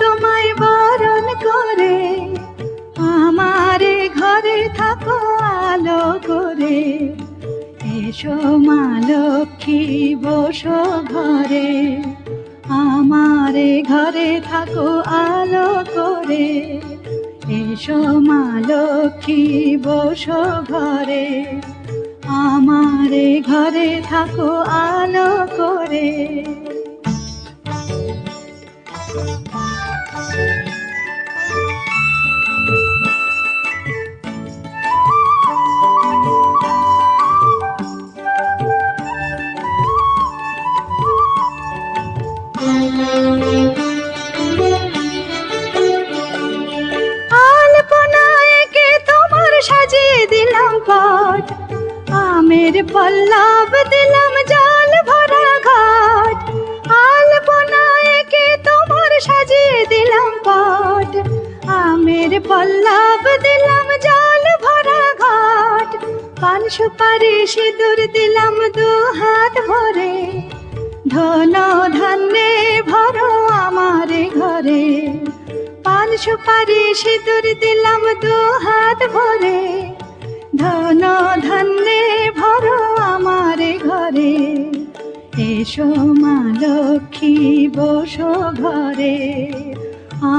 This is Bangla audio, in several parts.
তোমায় বরণ করে, আমারে ঘরে থাকো আলো করে। এসো মা লক্ষ্মী বসো ঘরে, আমারে ঘরে থাকো আলো করে। এসো মা লক্ষ্মী বসো ঘরে, আমারে ঘরে থাকো আলো করে। আলপনায় কে তোমার সাজিয়ে দিলাম পট, আমের পল্লব দিলাম জল ভরা ঘাট। আলপনায় কে তোমার সাজিয়ে দিলাম পট, আমের পল্লব দিলাম জল ভরা ঘাট। পান সুপারি সিঁদুর দিলাম দু হাত ভরে, ধন ধান্যে ভরো আমারে ঘরে। পান সুপারি সিঁদুর দিলাম দু হাত ভরে, ধন ধান্যে ভরো আমারে ঘরে। এসো মা লক্ষ্মী বসো ঘরে,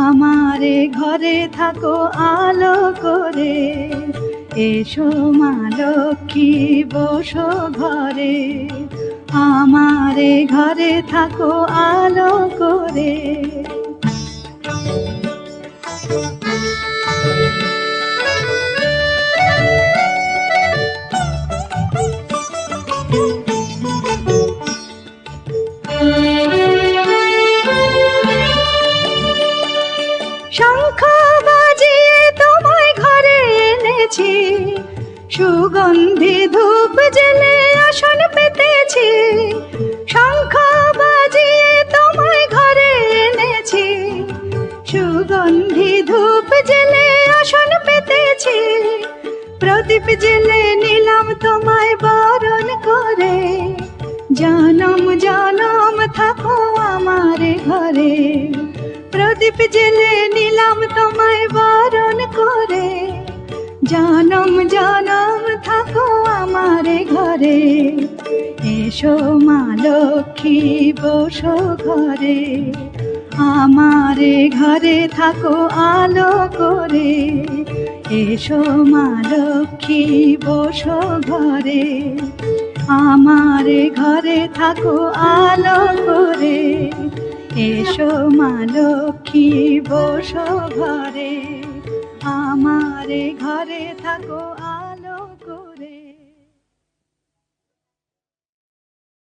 আমারে ঘরে থাকো আলো করে। এসো মা লক্ষ্মী বসো ঘরে, আমারে ঘরে থাকো আলো করে। শঙ্খ বাজিয়ে তোমায় ঘরে এনেছি, সুগন্ধি ধূপ জেলে আসন পেতেছি। শঙ্খ বাজিয়ে তোমায় ঘরে এনেছি, সুগন্ধি ধূপ জেলে আসন পেতেছি। প্রদীপ জেলে নিলাম তোমায় বরণ করে, জনম জনম থাকো আমারে ঘরে। প্রদীপ জেলে নিলাম তোমায় বরণ করে, জনম জনম থাকো আমারে ঘরে। এসো মা লক্ষ্মী বসো ঘরে, আমারে ঘরে থাকো আলো করে। এসো মা লক্ষ্মী বসো ঘরে, আমারে ঘরে থাকো আলো করে। এসো মা লক্ষ্মী বসো ঘরে, আমারে ঘরে থাকো।